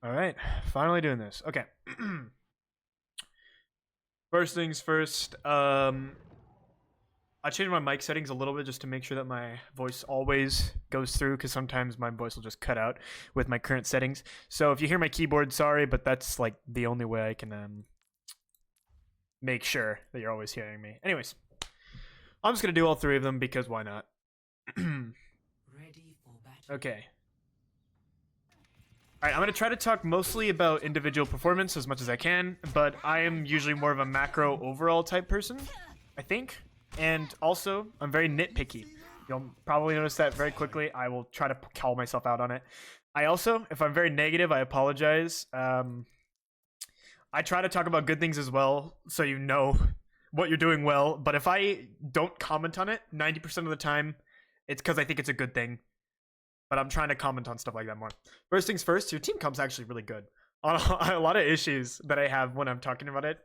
All right, finally doing this. Okay. First things first. I changed my mic settings a little bit just to make sure that my voice always goes through, because sometimes my voice will just cut out with my current settings. So if you hear my keyboard, sorry, but that's like the only way I can make sure that you're always hearing me. Anyways, I'm just gonna do all three of them because why not? Okay. Alright, I'm going to try to talk mostly about individual performance as much as I can, but I am usually more of a macro overall type person, I think. And also, I'm very nitpicky. You'll probably notice that very quickly. I will try to call myself out on it. I also, if I'm very negative, I apologize. I try to talk about good things as well, so you know what you're doing well. But if I don't comment on it, 90% of the time, it's because I think it's a good thing. But I'm trying to comment on stuff like that more. First things first, your team comp's actually really good. A lot of issues that I have when I'm talking about it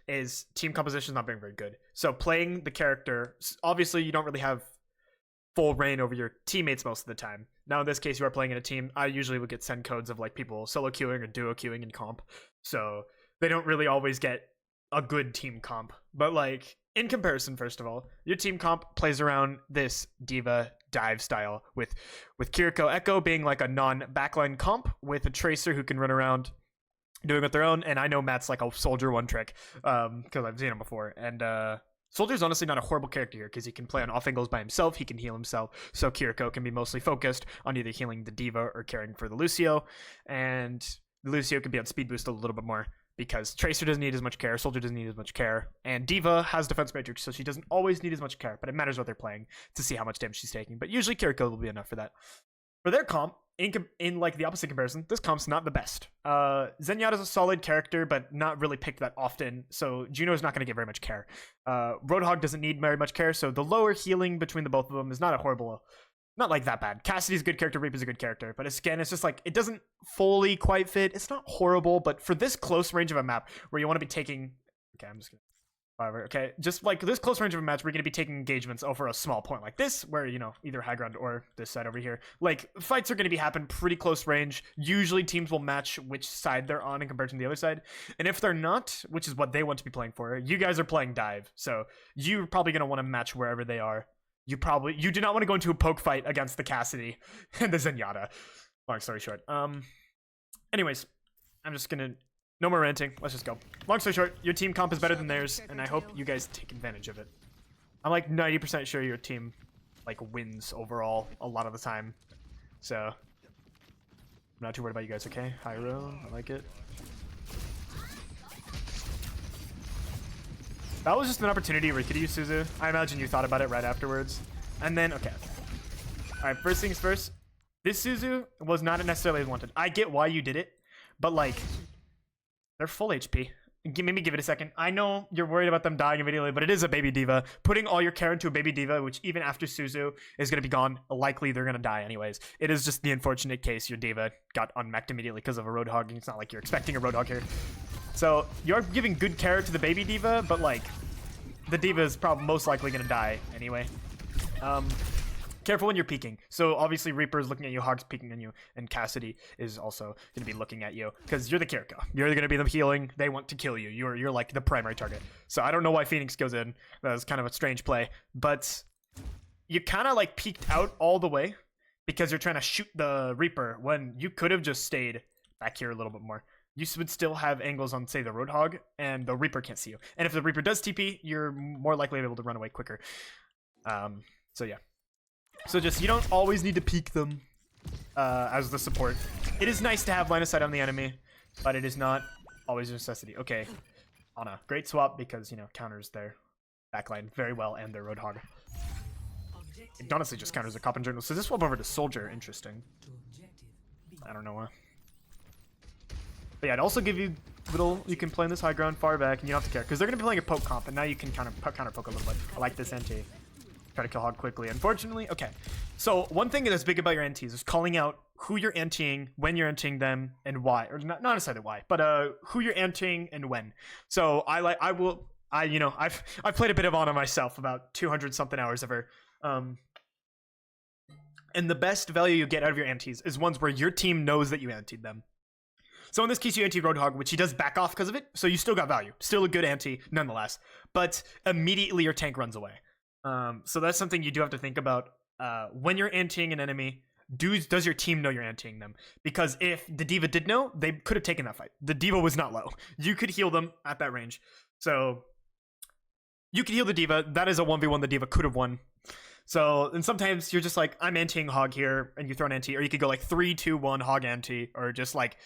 is team composition not being very good. So playing the character, obviously you don't really have full reign over your teammates most of the time. Now in this case, you are playing in a team. I usually would get send codes of like people solo queuing or duo queuing in comp. So they don't really always get a good team comp. But like, in comparison, first of all, your team comp plays around this diva dive style with Kiriko Echo being like a non-backline comp with a tracer who can run around doing it their own. And I know Matt's like a soldier one trick because I've seen him before. And Soldier's honestly not a horrible character here because he can play on off angles by himself. He can heal himself. So Kiriko can be mostly focused on either healing the diva or caring for the Lucio. And the Lucio can be on speed boost a little bit more, because Tracer doesn't need as much care, Soldier doesn't need as much care, and Diva has Defense Matrix, so she doesn't always need as much care, but it matters what they're playing to see how much damage she's taking. But usually Kiriko will be enough for that. For their comp, in like the opposite comparison, this comp's not the best. Zenyatta's a solid character, but not really picked that often, so Juno's not going to get very much care. Roadhog doesn't need very much care, so the lower healing between the both of them is not a horrible... Not like that bad. Cassidy's a good character, Reaper's a good character, but again, it's just like, it doesn't fully quite fit. It's not horrible, but for this close range of a map where you want to be taking... Okay, I'm just gonna... Whatever, okay. Just like this close range of a match, we're going to be taking engagements over a small point like this, where, you know, either high ground or this side over here. Like, fights are going to be happen pretty close range. Usually teams will match which side they're on in comparison to the other side. And if they're not, which is what they want to be playing for, you guys are playing dive. So you're probably going to want to match wherever they are. You do not want to go into a poke fight against the Cassidy and the Zenyatta. Long story short. Anyways, I'm just gonna... No more ranting. Let's just go. Long story short, your team comp is better than theirs, and I hope you guys take advantage of it. I'm like 90% sure your team like wins overall a lot of the time. So, I'm not too worried about you guys, okay? Hyro, I like it. That was just an opportunity where you could use Suzu. I imagine you thought about it right afterwards. And then, okay. Alright, first things first. This Suzu was not necessarily wanted. I get why you did it, but like, they're full HP. Maybe give it a second. I know you're worried about them dying immediately, but it is a baby diva. Putting all your care into a baby diva, which even after Suzu is going to be gone, likely they're going to die anyways. It is just the unfortunate case your diva got unmech'd immediately because of a Roadhog. It's not like you're expecting a Roadhog here. So you're giving good care to the baby diva, but like, the diva is probably most likely going to die anyway. Careful when you're peeking. So obviously Reaper is looking at you, Hog's peeking on you, and Cassidy is also going to be looking at you because you're the Kiriko. You're going to be the healing. They want to kill you. You're like the primary target. So I don't know why Phoenix goes in. That was kind of a strange play, but you kind of like peeked out all the way because you're trying to shoot the Reaper when you could have just stayed back here a little bit more. You would still have angles on, say, the Roadhog, and the Reaper can't see you. And if the Reaper does TP, you're more likely able to run away quicker. So yeah. So just, you don't always need to peek them as the support. It is nice to have line of sight on the enemy, but it is not always a necessity. Okay, Ana, great swap because, you know, counters their backline very well and their Roadhog. It honestly just counters the Cop and Journal. So this swap over to Soldier, interesting. I don't know why. But yeah, it also give you little, you can play in this high ground far back and you don't have to care because they're going to be playing a poke comp and now you can counter poke a little bit. I like this NT. Try to kill Hog quickly. Unfortunately, okay. So one thing that's big about your NTs is calling out who you're anting, when you're anting them, and why. Or not necessarily why, but who you're anting and when. So I've played a bit of Ana myself, about 200 something hours of her. And the best value you get out of your antes is ones where your team knows that you anteed them. So in this case, you anti Roadhog, which he does back off because of it. So you still got value. Still a good anti, nonetheless. But immediately your tank runs away. So that's something you do have to think about. When you're antiing an enemy, does your team know you're antiing them? Because if the D.Va did know, they could have taken that fight. The D.Va was not low. You could heal them at that range. So you could heal the D.Va. That is a 1v1 the D.Va could have won. So, and sometimes you're just like, I'm antiing Hog here, and you throw an anti, or you could go like 3, 2, 1, Hog anti, or just like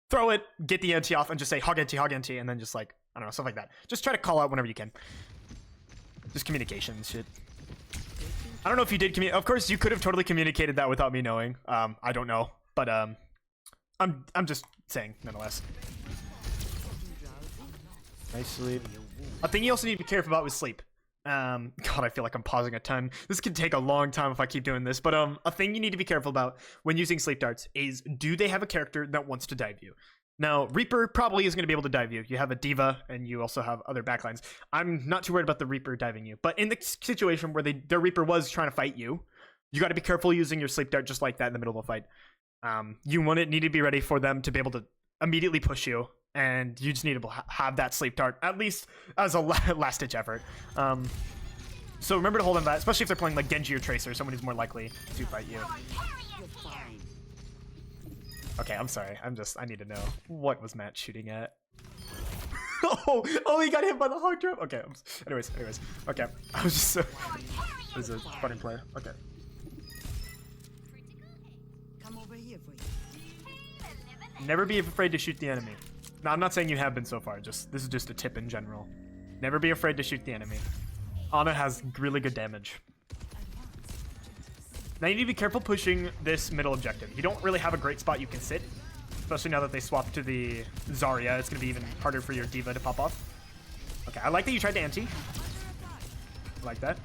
throw it, get the anti off, and just say Hog anti, and then just like, I don't know, stuff like that. Just try to call out whenever you can. Just communication shit. I don't know if you did communicate. Of course, you could have totally communicated that without me knowing. I don't know, but I'm just saying nonetheless. Nice sleep. A thing you also need to be careful about with sleep. God, I feel like I'm pausing a ton. This could take a long time if I keep doing this, but a thing you need to be careful about when using sleep darts is, do they have a character that wants to dive you? Now, Reaper probably is going to be able to dive you. You have a D.Va, and you also have other backlines. I'm not too worried about the Reaper diving you, but in the situation where their Reaper was trying to fight you, you got to be careful using your sleep dart just like that in the middle of a fight. You need to be ready for them to be able to immediately push you, and you just need to have that sleep dart, at least as a last-ditch effort. So remember to hold on to that, especially if they're playing like Genji or Tracer, someone who's more likely to fight you. Okay, I'm sorry. I need to know. What was Matt shooting at? oh, he got hit by the hog drop. Okay, anyways. Okay, I was just so... It was a funny play. Okay. Never be afraid to shoot the enemy. Now, I'm not saying you have been so far. This is just a tip in general. Never be afraid to shoot the enemy. Ana has really good damage. Now you need to be careful pushing this middle objective. You don't really have a great spot you can sit, especially now that they swapped to the Zarya. It's going to be even harder for your D.Va to pop off. Okay, I like that you tried to anti. I like that.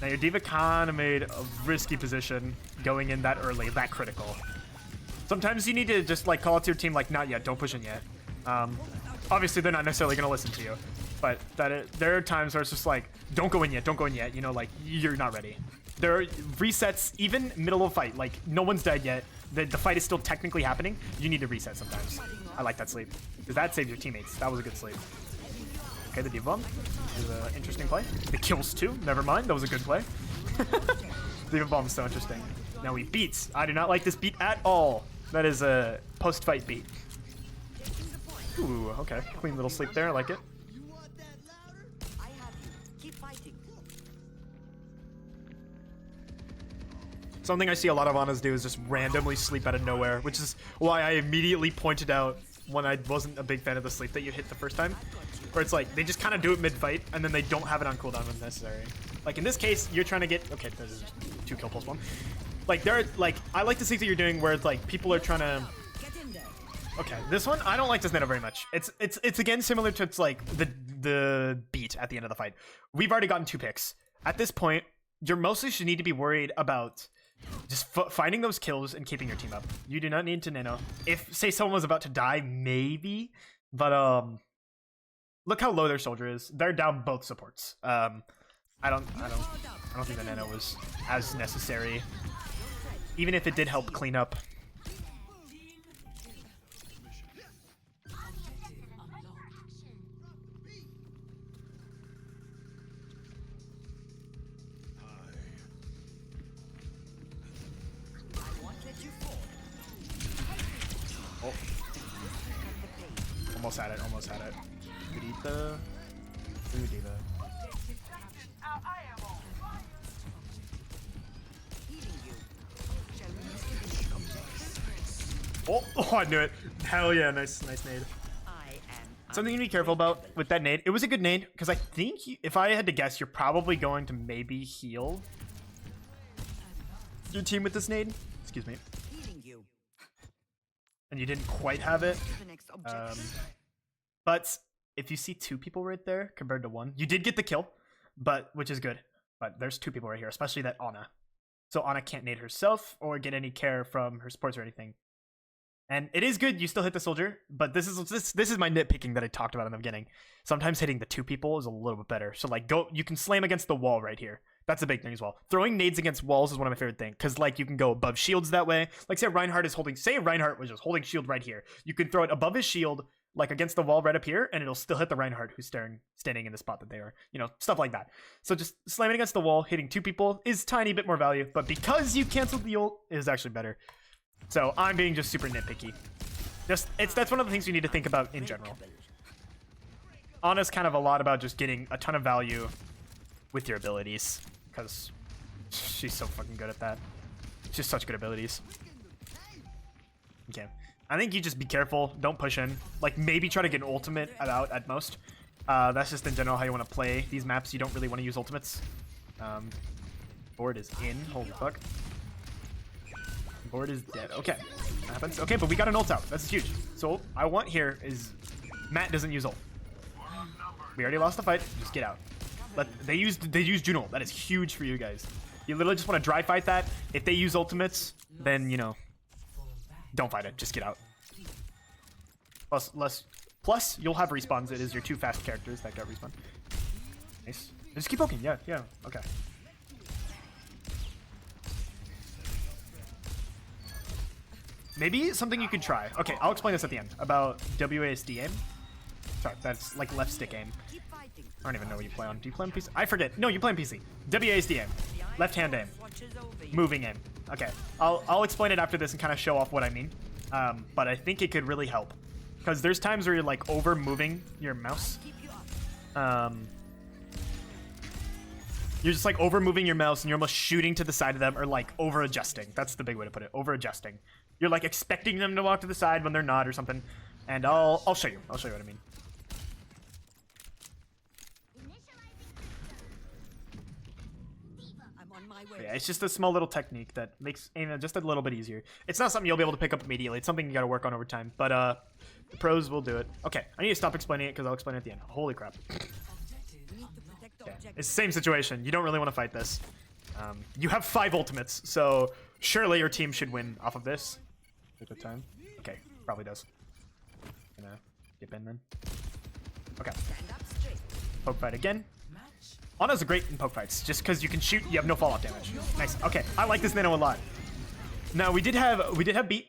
Now your D.Va kind of made a risky position going in that early, that critical. Sometimes you need to just like call out to your team like, not yet, don't push in yet. Obviously they're not necessarily going to listen to you, but there are times where it's just like, don't go in yet, you know, like you're not ready. There are resets, even middle of fight, like no one's dead yet, the fight is still technically happening, you need to reset sometimes. I like that sleep, because that saved your teammates. That was a good sleep. Okay, the D.Va bomb is an interesting play. The kills too, never mind, that was a good play. D.Va bomb is so interesting. Now we beat. I do not like this beat at all. That is a post-fight beat. Ooh, okay, clean little sleep there, I like it. Something I see a lot of Anas do is just randomly sleep out of nowhere, which is why I immediately pointed out when I wasn't a big fan of the sleep that you hit the first time. Where it's like, they just kind of do it mid-fight, and then they don't have it on cooldown when necessary. Like in this case, you're trying to get... Okay, this is 2 kill plus 1. Like, I like the sleep that you're doing where it's like, people are trying to... Okay, this one, I don't like this meta very much. It's again similar to like the beat at the end of the fight. We've already gotten 2 picks. At this point, you mostly should need to be worried about just finding those kills and keeping your team up. You do not need to nano. If, say, someone was about to die, maybe. But, look how low their soldier is. They're down both supports. I don't think the nano was as necessary. Even if it did help clean up. Oh. Almost had it. Good eat the... Good D.Va. Oh, I knew it. Hell yeah, nice nade. Something you need to be careful about with that nade. It was a good nade, because I think if I had to guess, you're probably going to maybe heal your team with this nade. Excuse me. And you didn't quite have it. But if you see 2 people right there compared to 1, you did get the kill, which is good. But there's 2 people right here, especially that Ana. So Ana can't nade herself or get any care from her supports or anything. And it is good you still hit the soldier, but this is my nitpicking that I talked about in the beginning. Sometimes hitting the 2 people is a little bit better. So like you can slam against the wall right here. That's a big thing as well. Throwing nades against walls is one of my favorite things, because like you can go above shields that way. Like say Reinhardt was just holding shield right here. You can throw it above his shield, like against the wall right up here, and it'll still hit the Reinhardt who's standing in the spot that they are. You know, stuff like that. So just slamming against the wall, hitting 2 people is tiny bit more value, but because you canceled the ult, it is actually better. So I'm being just super nitpicky. That's one of the things you need to think about in general. Ana's kind of a lot about just getting a ton of value with your abilities, because she's so fucking good at that. She's such good abilities. Okay. I think you just be careful. Don't push in. Like, maybe try to get an ultimate out at most. That's just in general how you want to play these maps. You don't really want to use ultimates. Board is in. Holy fuck. Board is dead. Okay. That happens. Okay, but we got an ult out. That's huge. So, what I want here is Matt doesn't use ult. We already lost the fight. Just get out. But they used Juno. That is huge for you guys. You literally just want to dry fight that. If they use ultimates, then, you know, don't fight it. Just get out. Plus, you'll have respawns. It is your 2 fast characters that got respawn. Nice. Just keep poking. Yeah. Okay. Maybe something you could try. Okay, I'll explain this at the end. About WASD aim. Sorry, that's like left stick aim. I don't even know what you play on. Do you play on PC? I forget. No, you play on PC. WASD aim. Left hand aim. Moving aim. Okay. I'll explain it after this and kind of show off what I mean. But I think it could really help. Because there's times where you're like over moving your mouse. You're just like over moving your mouse and you're almost shooting to the side of them, or like over adjusting. That's the big way to put it. Over adjusting. You're like expecting them to walk to the side when they're not or something. And I'll show you. I'll show you what I mean. Yeah, it's just a small little technique that makes aiming just a little bit easier. It's not something you'll be able to pick up immediately. It's something you got to work on over time. But the pros will do it. Okay, I need to stop explaining it because I'll explain it at the end. Holy crap. Okay. It's the same situation. You don't really want to fight this. You have 5 ultimates, so surely your team should win off of this. Take the time. Okay, probably does. Gonna dip in then. Okay. Poke fight again. Ana's great in poke fights, just because you can shoot, you have no fallout damage. Nice. Okay, I like this nano a lot. Now we did have beat,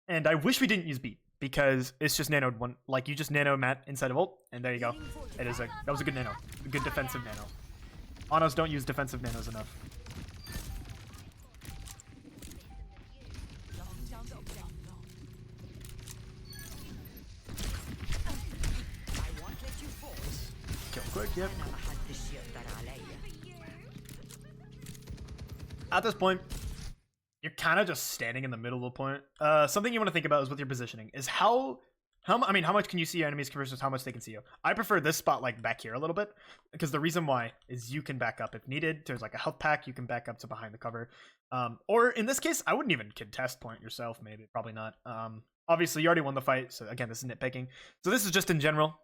and I wish we didn't use beat because it's just nanoed one. Like you just nano Matt inside of ult, and there you go. That was a good nano, a good defensive nano. Anas don't use defensive nanos enough. Kill quick, yep. At this point, you're kind of just standing in the middle of the point. Something you want to think about is with your positioning is how much can you see your enemies versus how much they can see you. I prefer this spot like back here a little bit because the reason why is you can back up if needed. There's like a health pack, you can back up to behind the cover. Or in this case, I wouldn't even contest point yourself, maybe, probably not. Obviously, you already won the fight, so again, this is nitpicking. So this is just in general.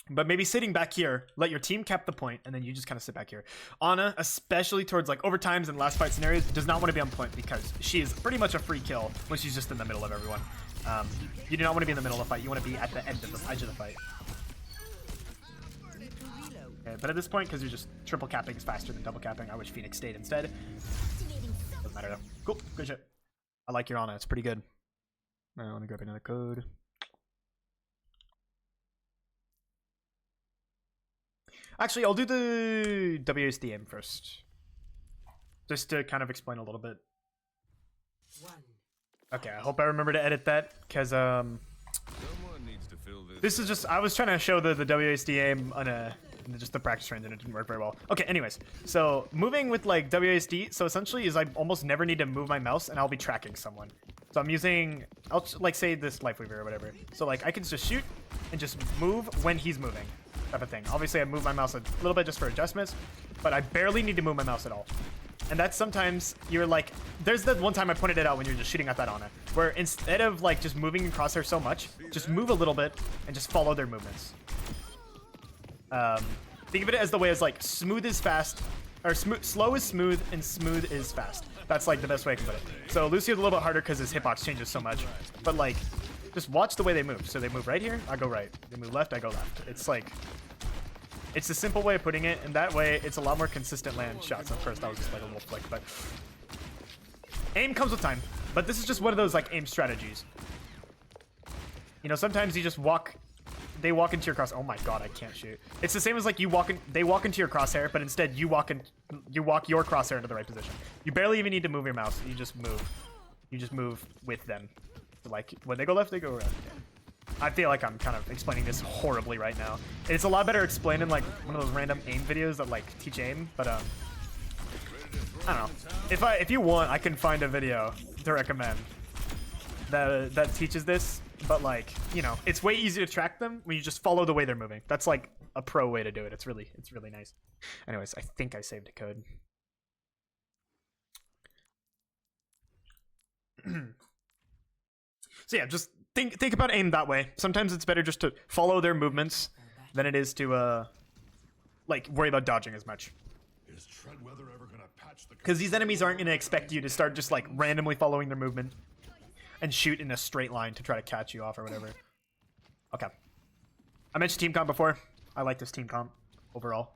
But maybe sitting back here, let your team cap the point, and then you just kind of sit back here. Ana, especially towards like overtimes and last fight scenarios, does not want to be on point because she is pretty much a free kill when she's just in the middle of everyone. You do not want to be in the middle of the fight. You want to be at the end of the edge of the fight. Okay, but at this point, because you're just triple capping is faster than double capping, I wish Phoenix stayed instead. Doesn't matter though. Cool, good shit. I like your Ana. It's pretty good. I want to grab another code. Actually, I'll do the WSDM first. Just to kind of explain a little bit. Okay, I hope I remember to edit that, because, this is just, I was trying to show the WSDM on just the practice range, and it didn't work very well. Okay, anyways, so moving with, like, WSD, so essentially is I almost never need to move my mouse, and I'll be tracking someone. So I'm using, I'll, like, say this Life Weaver or whatever. So, like, I can just shoot and just move when he's moving. Type of thing. Obviously, I move my mouse a little bit just for adjustments, but I barely need to move my mouse at all. And that's sometimes you're like, there's the one time I pointed it out when you're just shooting at that Ana, where instead of like just moving across her so much, just move a little bit and just follow their movements. Think of it as the way as like smooth is fast, or slow is smooth and smooth is fast. That's like the best way I can put it. So Lucio's a little bit harder because his hitbox changes so much, but like, just watch the way they move. So they move right here, I go right. They move left, I go left. It's like, It's a simple way of putting it, and that way it's a lot more consistent land shots. At first, that was just like a little flick, but aim comes with time. But this is just one of those like aim strategies. You know, sometimes you just walk. They walk into your cross. Oh my god, I can't shoot. It's the same as like you walk in. They walk into your crosshair, but instead you walk your crosshair into the right position. You barely even need to move your mouse. You just move. You just move with them. Like when they go left, they go right. I feel like I'm kind of explaining this horribly right now. It's a lot better explained in like one of those random aim videos that like teach aim, but I don't know. If you want, I can find a video to recommend that teaches this, but like, you know, it's way easier to track them when you just follow the way they're moving. That's like a pro way to do it. It's really nice. Anyways, I think I saved a code. So yeah, just think about aim that way. Sometimes it's better just to follow their movements than it is to like worry about dodging as much. Because these enemies aren't going to expect you to start just like randomly following their movement and shoot in a straight line to try to catch you off or whatever. Okay. I mentioned team comp before. I like this team comp overall.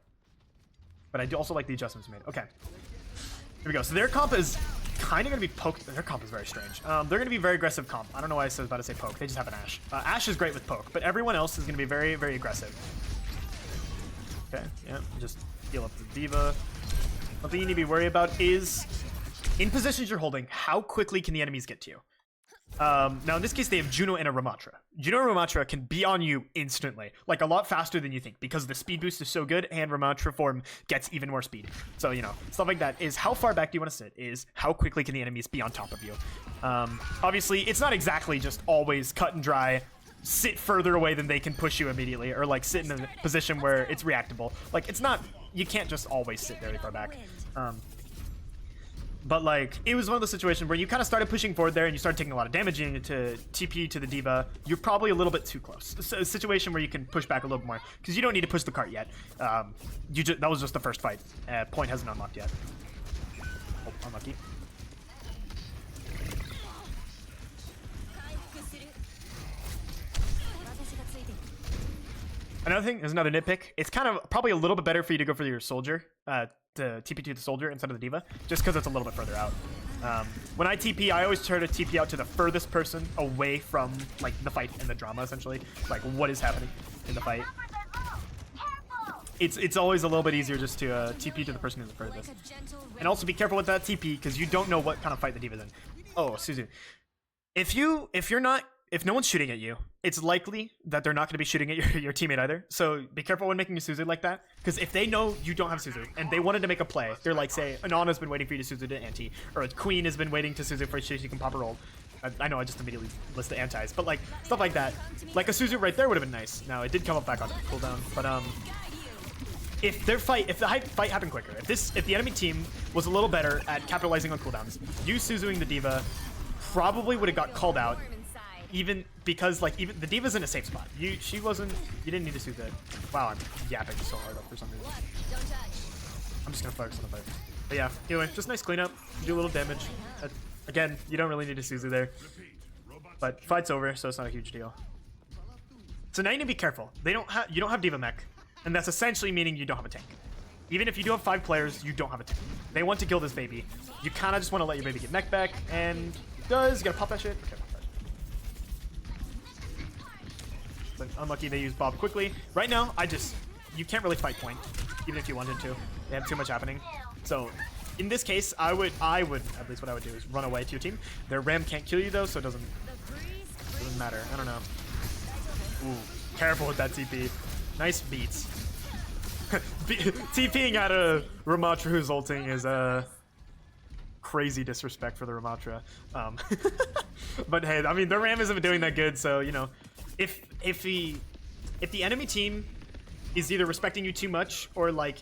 But I do also like the adjustments made. Okay. Here we go. So their comp is kind of going to be poke. Their comp is very strange. They're going to be very aggressive comp. I don't know why I was about to say poke. They just have an Ashe. Ashe is great with poke, but everyone else is going to be very, very aggressive. Okay, yeah, just heal up the D.Va. One thing you need to be worried about is, in positions you're holding, how quickly can the enemies get to you? Now in this case, they have Juno and a Ramatra. Juno and Ramatra can be on you instantly, like a lot faster than you think, because the speed boost is so good, and Ramatra form gets even more speed. So, you know, stuff like that is how far back do you want to sit, is how quickly can the enemies be on top of you. Obviously, it's not exactly just always cut and dry, sit further away than they can push you immediately, or like sit in a position where it's reactable. Like, it's not, you can't just always sit very far back. But like, it was one of those situations where you kind of started pushing forward there and you started taking a lot of damage and to TP to the D.Va, you're probably a little bit too close. It's a situation where you can push back a little bit more, because you don't need to push the cart yet. That was just the first fight. Point hasn't unlocked yet. Oh, unlucky. Another thing, there's another nitpick. It's kind of probably a little bit better for you to go for your soldier, to TP to the soldier instead of the D.Va, just because it's a little bit further out. When I TP, I always try to TP out to the furthest person away from like the fight and the drama, essentially, like what is happening in the fight. It's always a little bit easier just to TP to the person who's the furthest. And also be careful with that TP, because you don't know what kind of fight the D.Va's in. Oh, Suzu. If no one's shooting at you, it's likely that they're not going to be shooting at your teammate either. So be careful when making a Suzu like that, because if they know you don't have Suzu and they wanted to make a play, they're like, say, Anana's been waiting for you to Suzu to anti, or a Queen has been waiting to Suzu for she can pop a roll. I know I just immediately list the antis, but like stuff like that, like a Suzu right there would have been nice. Now it did come up back on cooldown, but if the fight happened quicker, if the enemy team was a little better at capitalizing on cooldowns, you Suzuing the D.Va probably would have got called out. Even because like even the D.Va's in a safe spot. You didn't need to Suzu it. Wow, I'm yapping so hard up for some reason. I'm just gonna focus on the fight. But yeah, anyway, just nice cleanup. Do a little damage. Again, you don't really need to Suzu there. But fight's over, so it's not a huge deal. So now you need to be careful. You don't have D.Va mech, and that's essentially meaning you don't have a tank. Even if you do have 5 players, you don't have a tank. They want to kill this baby. You kind of just want to let your baby get mech back, and it does. You gotta pop that shit. Okay. But unlucky they use Bob quickly. Right now, you can't really fight point, even if you wanted to. They have too much happening. So in this case, I would, at least what I would do is run away to your team. Their Ram can't kill you though, so it doesn't matter. I don't know. Ooh, careful with that TP. Nice beats. TPing at a Ramatra who's ulting is crazy disrespect for the Ramatra. But hey, I mean, the Ram isn't doing that good, so you know. If the enemy team is either respecting you too much or like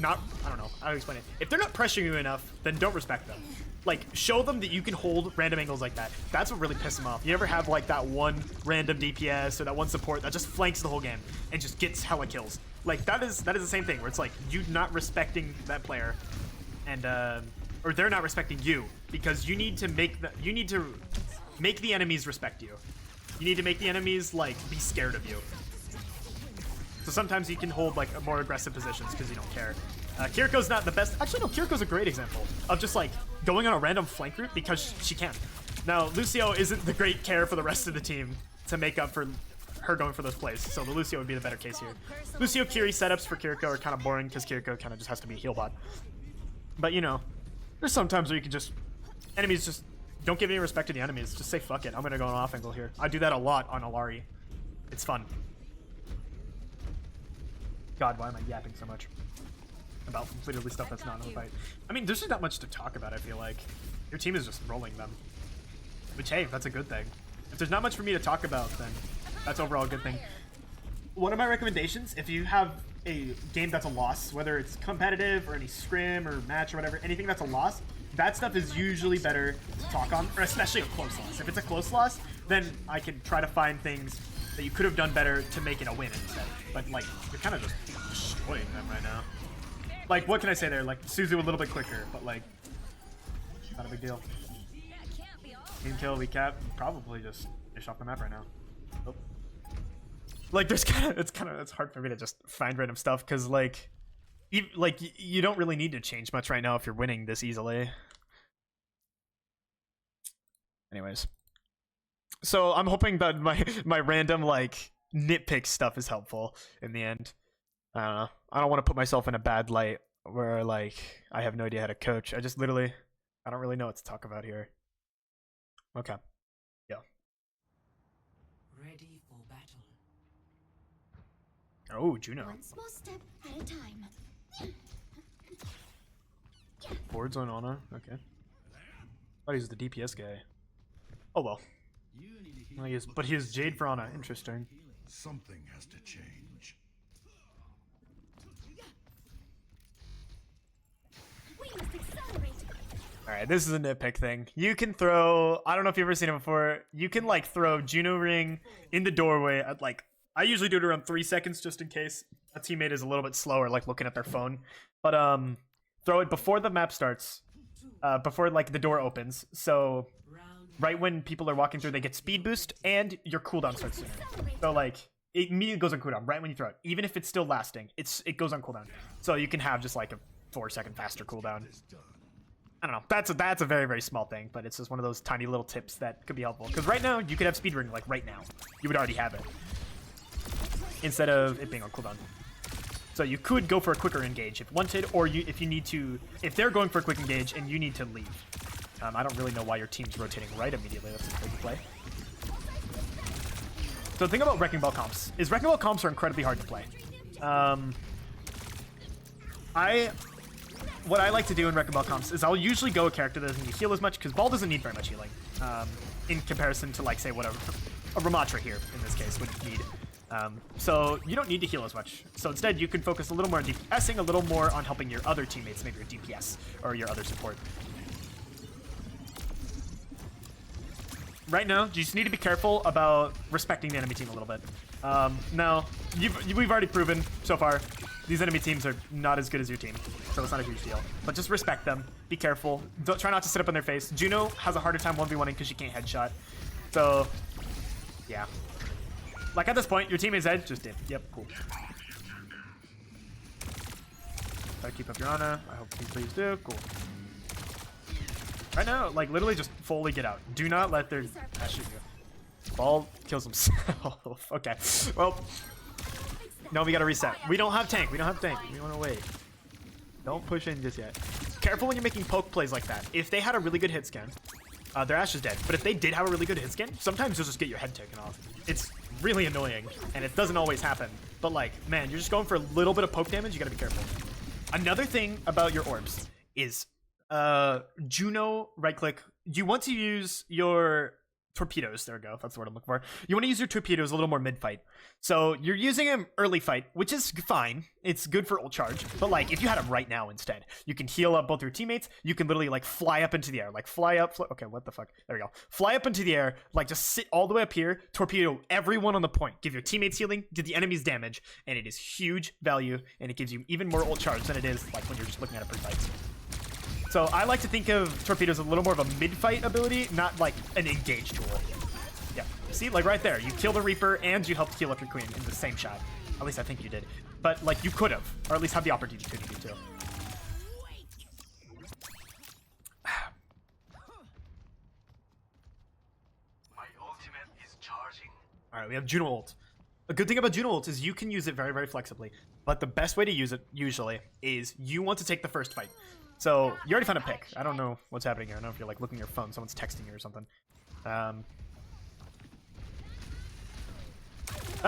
not, I don't know how to explain it. If they're not pressuring you enough, then don't respect them. Like, show them that you can hold random angles like that. That's what really pisses them off. You ever have like that one random DPS or that one support that just flanks the whole game and just gets hella kills? Like that is the same thing where it's like you not respecting that player, and or they're not respecting you, because you need to make the enemies respect you. You need to make the enemies like be scared of you. So sometimes you can hold like more aggressive positions because you don't care. Kiriko's not the best. Actually, no, Kiriko's a great example of just like going on a random flank route because she can. Now, Lucio isn't the great care for the rest of the team to make up for her going for those plays. So the Lucio would be the better case here. Lucio Kiri setups for Kiriko are kind of boring because Kiriko kind of just has to be a heal bot. But you know, there's sometimes where you can just, enemies just don't give any respect to the enemies. Just say, fuck it, I'm gonna go on off angle here. I do that a lot on Alari. It's fun. God, why am I yapping so much about literally stuff that's not in the fight? I mean, there's just not much to talk about, I feel like. Your team is just rolling them. Which, hey, that's a good thing. If there's not much for me to talk about, then that's overall a good thing. One of my recommendations, if you have a game that's a loss, whether it's competitive or any scrim or match or whatever, anything that's a loss, that stuff is usually better to talk on, or especially a close loss. If it's a close loss, then I can try to find things that you could have done better to make it a win instead. But like, you're kind of just destroying them right now. Like, what can I say there? Like, Suzu a little bit quicker, but like, not a big deal. Team kill, we cap, probably just fish off the map right now. Oh. Like, there's it's hard for me to just find random stuff because like, you don't really need to change much right now if you're winning this easily. Anyways, so I'm hoping that my random like nitpick stuff is helpful in the end. I don't know. I don't want to put myself in a bad light where like I have no idea how to coach. I don't really know what to talk about here. Okay. Yeah. Ready for battle. Oh, Juno. One small step at a time. Boards on Ana. Okay. Thought he was the DPS guy. Oh well. But he is Jade for Ana. Interesting. Something has to change. We must accelerate. Alright, this is a nitpick thing. You can throw, I don't know if you've ever seen it before, you can like throw Juno Ring in the doorway at like, I usually do it around 3 seconds just in case a teammate is a little bit slower, like looking at their phone. But throw it before the map starts, before like the door opens. So right when people are walking through, they get speed boost and your cooldown starts sooner. So like, it immediately goes on cooldown right when you throw it. Even if it's still lasting, it goes on cooldown. So you can have just like a 4-second faster cooldown. I don't know. That's a very, very small thing, but it's just one of those tiny little tips that could be helpful. Because right now, you could have speed ring like right now. You would already have it. Instead of it being on cooldown. So you could go for a quicker engage if wanted, or if you need to, if they're going for a quick engage and you need to leave. I don't really know why your team's rotating right immediately. That's a big play. So the thing about Wrecking Ball comps is Wrecking Ball comps are incredibly hard to play. What I like to do in Wrecking Ball comps is I'll usually go a character that doesn't need to heal as much, because Ball doesn't need very much healing, in comparison to, like, say, what a Ramatra here, in this case, would need. So you don't need to heal as much. So instead, you can focus a little more on DPSing, a little more on helping your other teammates, maybe your DPS, or your other support. Right now, you just need to be careful about respecting the enemy team a little bit. Now, we've already proven so far, these enemy teams are not as good as your team, so it's not a huge deal. But just respect them, be careful, don't try not to sit up in their face. Juno has a harder time 1v1ing because she can't headshot. So, yeah. Like at this point, your teammate's dead, just did. Yep, cool. Try to keep up your Ana. I hope you please do. Cool. Right now, like literally just fully get out. Do not let their shoot you. Ball kills himself. Okay. Well, no, we gotta reset. We don't have tank. We don't have tank. We wanna wait. Don't push in just yet. Careful when you're making poke plays like that. If they had a really good hit scan, their Ashe is dead. But if they did have a really good hit scan, sometimes you'll just get your head taken off. It's really annoying, and it doesn't always happen. But like, man, you're just going for a little bit of poke damage. You gotta be careful. Another thing about your orbs is Juno right click. You want to use your torpedoes. There we go. That's the word I'm looking for. You want to use your torpedoes a little more mid fight. So you're using them early fight, which is fine. It's good for ult charge. But like if you had them right now instead, you can heal up both your teammates. You can literally like fly up into the air, like fly up. Okay, what the fuck? There we go. Fly up into the air, like just sit all the way up here, torpedo everyone on the point, give your teammates healing, do the enemies damage, and it is huge value, and it gives you even more ult charge than it is like when you're just looking at it pre-fight. So I like to think of torpedoes a little more of a mid-fight ability, not like an engage tool. Yeah, see, like right there, you kill the Reaper and you help heal up your queen in the same shot. At least I think you did. But like you could have, or at least had the opportunity to. Alright, we have Juno ult. A good thing about Juno ult is you can use it very, very flexibly. But the best way to use it, usually, is you want to take the first fight. So, you already found a pick. I don't know what's happening here. I don't know if you're like looking at your phone, someone's texting you or something. That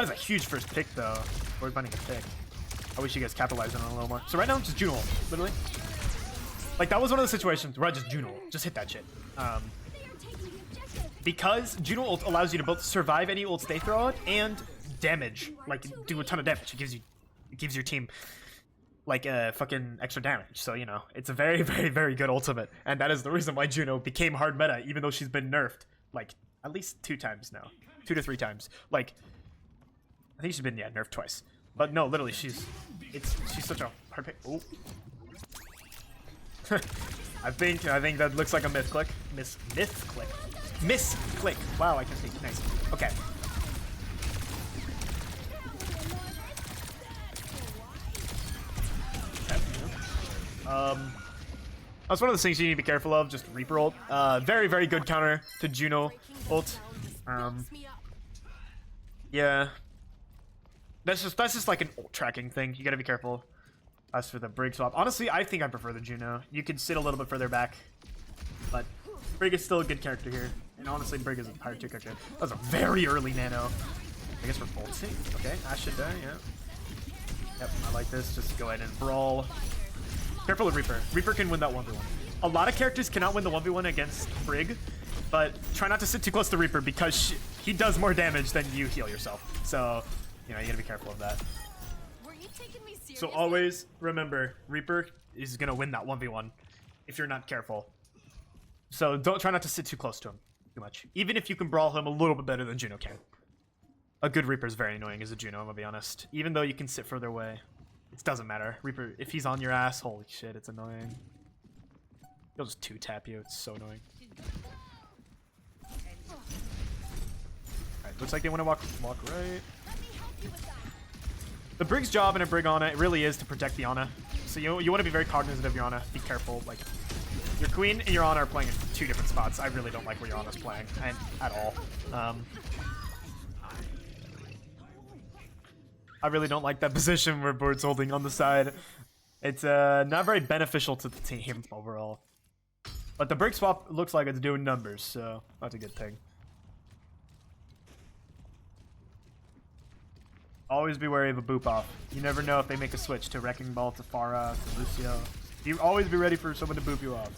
is a huge first pick, though. We're finding a pick. I wish you guys capitalized on it a little more. So right now, I'm just Juno ult, literally. Like, that was one of the situations where I just Juno ult. Just hit that shit. Because Juno ult allows you to both survive any ults they throw out and damage, like do a ton of damage. It gives your team like fucking extra damage. So you know it's a very, very, very good ultimate, and that is the reason why Juno became hard meta, even though she's been nerfed like at least 2 times now, 2 to 3 times. Like I think she's been nerfed twice, but no, literally she's such a hard pick. Oh. I think that looks like a myth click. Miss click. Wow, I can speak. Nice. Okay. That's one of the things you need to be careful of. Just Reaper ult. Very, very good counter to Juno ult. Yeah. That's just like an ult tracking thing. You gotta be careful. As for the Brig swap, honestly, I think I prefer the Juno. You can sit a little bit further back, but Brig is still a good character here. And honestly, Brig is a higher 2 character. That was a very early nano. I guess we're bolting. Okay, Ash should die, yeah. Yep, I like this. Just go ahead and brawl. Careful with Reaper. Reaper can win that 1v1. A lot of characters cannot win the 1v1 against Brig, but try not to sit too close to Reaper because he does more damage than you heal yourself. So, you know, you gotta be careful of that. So always remember, Reaper is gonna win that 1v1 if you're not careful. So try not to sit too close to him too much. Even if you can brawl him a little bit better than Juno can. A good Reaper is very annoying as a Juno, I'm gonna be honest. Even though you can sit further away, it doesn't matter. Reaper, if he's on your ass, holy shit, it's annoying. He'll just 2-tap you, it's so annoying. Alright, looks like they want to walk right. The Brig's job in a Brig Ana, it really is to protect the Ana. So you want to be very cognizant of your Ana. Be careful. Like, your Queen and your Ana are playing in 2 different spots. I really don't like where your Ana's playing at all. I really don't like that position where Bird's holding on the side. It's not very beneficial to the team overall. But the Brig swap looks like it's doing numbers, so that's a good thing. Always be wary of a boop off. You never know if they make a switch to Wrecking Ball, to Pharah, to Lucio. You always be ready for someone to boop you off.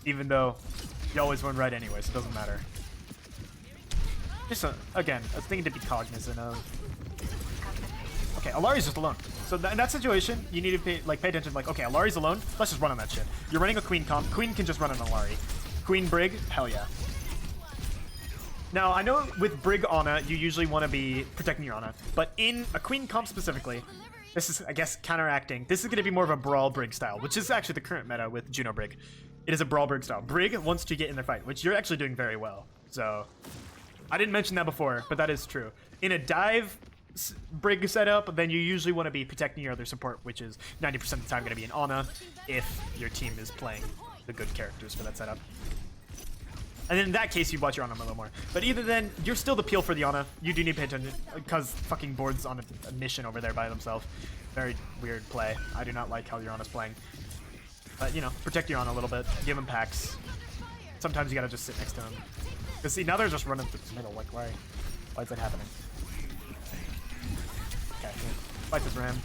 Even though you always run right anyway, so it doesn't matter. Just, again, a thing to be cognizant of. Okay, Alari's just alone. So in that situation, you need to pay attention, like, okay, Alari's alone, let's just run on that shit. You're running a Queen comp, Queen can just run an Alari. Queen Brig, hell yeah. Now, I know with Brig Ana, you usually want to be protecting your Ana, but in a Queen comp specifically, this is, I guess, counteracting. This is going to be more of a Brawl Brig style, which is actually the current meta with Juno Brig. It is a Brawl Brig style. Brig wants to get in their fight, which you're actually doing very well. So, I didn't mention that before, but that is true. In a dive Brig setup, then you usually want to be protecting your other support, which is 90% of the time going to be an Ana, if your team is playing the good characters for that setup. And then in that case, you watch your Ana a little more. But either then, you're still the peel for the Ana. You do need to pay attention, because fucking Board's on a mission over there by themselves. Very weird play. I do not like how your Ana's playing. But, you know, protect your Ana a little bit. Give him packs. Sometimes you gotta just sit next to him. Because see, now they're just running through the middle. Like, why is that happening? Okay, fight this Ram.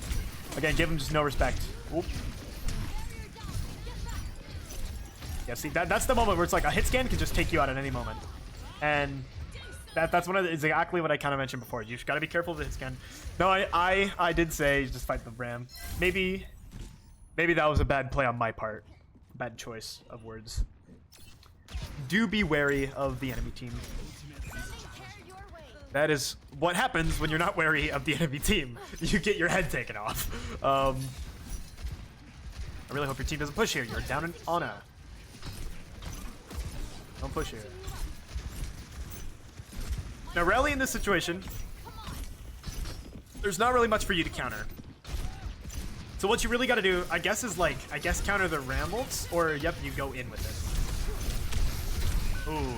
Again, give him just no respect. Oop. Yeah, see, that's the moment where it's like a hit scan can just take you out at any moment. And that's one of the, exactly what I kind of mentioned before. You just gotta be careful of the hit scan. No, I did say just fight the Ram. Maybe that was a bad play on my part. Bad choice of words. Do be wary of the enemy team. That is what happens when you're not wary of the enemy team. You get your head taken off. I really hope your team doesn't push here. You're down in Ana. Don't push here. Now, Rally in this situation, there's not really much for you to counter. So what you really got to do, I guess, is like, counter the rambles, or yep, you go in with it. Ooh,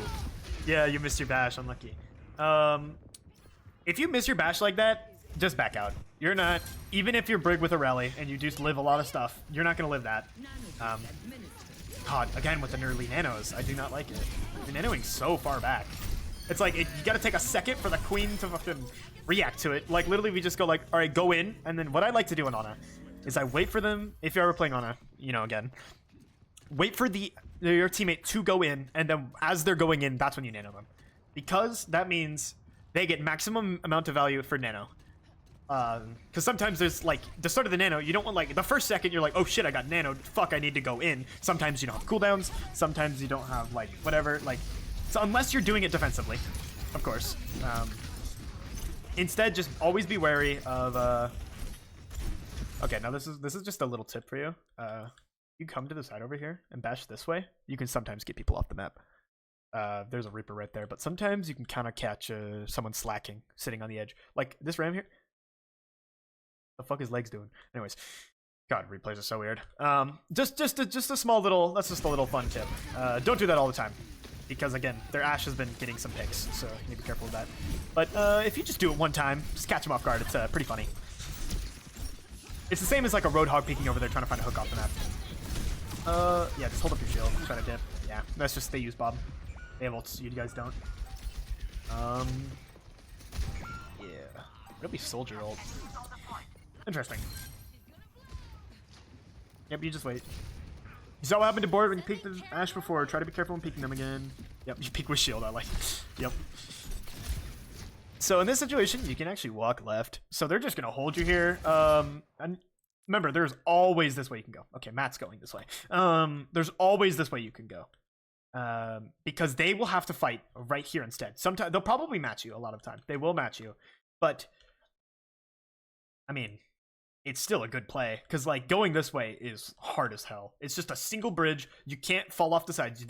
yeah, you missed your bash, unlucky. If you miss your bash like that, just back out. You're not, even if you're Brig with a rally and you just live a lot of stuff, you're not gonna live that. God, again with the early nanos, I do not like it. You're nanoing so far back. It's like, you gotta take a second for the queen to fucking react to it. Like, literally, we just go like, all right, go in. And then what I like to do in Ana is I wait for them, if you're ever playing Ana, you know, again, wait for your teammate to go in, and then as they're going in, that's when you nano them. Because that means they get maximum amount of value for nano. Because sometimes there's, like, the start of the nano, you don't want, like, the first second you're like, oh shit, I got nanoed, fuck, I need to go in. Sometimes you don't have cooldowns, sometimes you don't have, like, whatever, like, so unless you're doing it defensively, of course. Instead, just always be wary of, okay, now this is just a little tip for you. You come to the side over here and bash this way, you can sometimes get people off the map. There's a Reaper right there, but sometimes you can kind of catch someone slacking, sitting on the edge. Like, this ram here. The fuck his legs doing? Anyways, God, replays are so weird. Just a small little, that's just a little fun tip. Don't do that all the time, because again, their Ashe has been getting some picks, so you need to be careful with that. But if you just do it one time, just catch him off guard. It's pretty funny. It's the same as like a Roadhog peeking over there trying to find a hook off the map. Yeah, just hold up your shield, try to dip. Yeah, that's just they use Bob. They have ults, you guys don't. Yeah, it'll be soldier ult. Interesting. Yep, you just wait. You saw what happened to Board when you peeked the Ashe before. Try to be careful when peeking them again. Yep, you peek with shield, I like. Yep. So in this situation, you can actually walk left. So they're just gonna hold you here. And remember, there's always this way you can go. Okay, Matt's going this way. There's always this way you can go. Because they will have to fight right here instead. Sometimes they'll probably match you a lot of time. They will match you. But I mean, it's still a good play, because like going this way is hard as hell. It's just a single bridge. You can't fall off the sides. You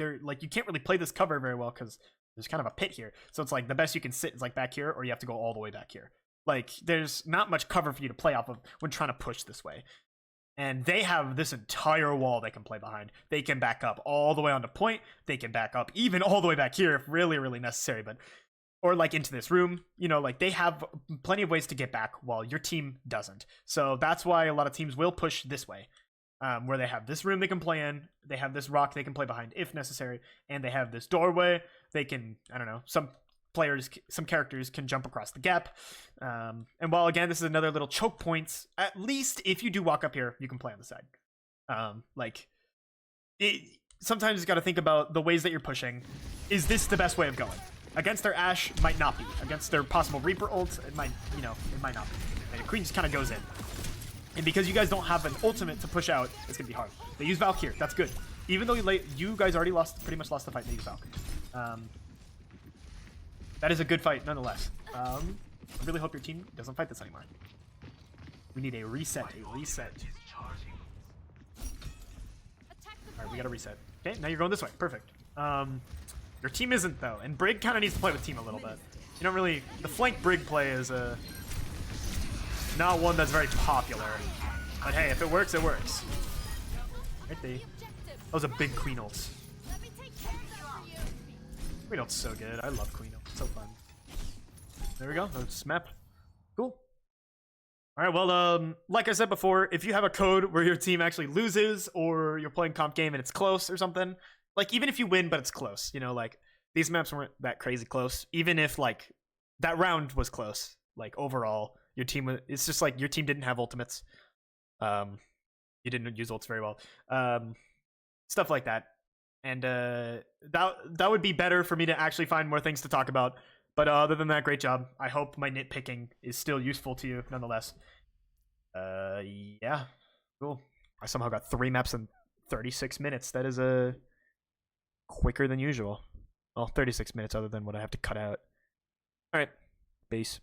can't really play this cover very well because there's kind of a pit here. So it's like the best you can sit is like back here, or you have to go all the way back here. Like there's not much cover for you to play off of when trying to push this way. And they have this entire wall they can play behind. They can back up all the way onto point. They can back up even all the way back here if really, really necessary. But or like into this room, you know, like they have plenty of ways to get back while your team doesn't. So that's why a lot of teams will push this way, where they have this room they can play in, they have this rock they can play behind if necessary, and they have this doorway they can, I don't know, some characters can jump across the gap. And while again, this is another little choke points, at least if you do walk up here, you can play on the side. Sometimes you got to think about the ways that you're pushing. Is this the best way of going? Against their Ashe, might not be. Against their possible Reaper ults, it might, you know, it might not be. And the Queen just kind of goes in. And because you guys don't have an ultimate to push out, it's going to be hard. They use Valk here. That's good. Even though you guys already pretty much lost the fight, they use Valk. That is a good fight, nonetheless. I really hope your team doesn't fight this anymore. We need a reset. Alright, we got to reset. Okay, now you're going this way. Perfect. Your team isn't, though, and Brig kind of needs to play with team a little bit. You don't really... The flank Brig play is not one that's very popular. But hey, if it works, it works. Right there. That was a big Queen ult. Queen ult's so good. I love Queen ult. It's so fun. There we go. That's map. Cool. Alright, well, like I said before, if you have a code where your team actually loses, or you're playing comp game and it's close or something, like, even if you win, but it's close, you know, like, these maps weren't that crazy close. Even if, like, that round was close, like, overall, your team, it's just like, your team didn't have ultimates. You didn't use ults very well. Stuff like that. And, that would be better for me to actually find more things to talk about. But, other than that, great job. I hope my nitpicking is still useful to you, nonetheless. Yeah. Cool. I somehow got 3 maps in 36 minutes. That is, quicker than usual. Well, 36 minutes other than what I have to cut out. Alright. Peace.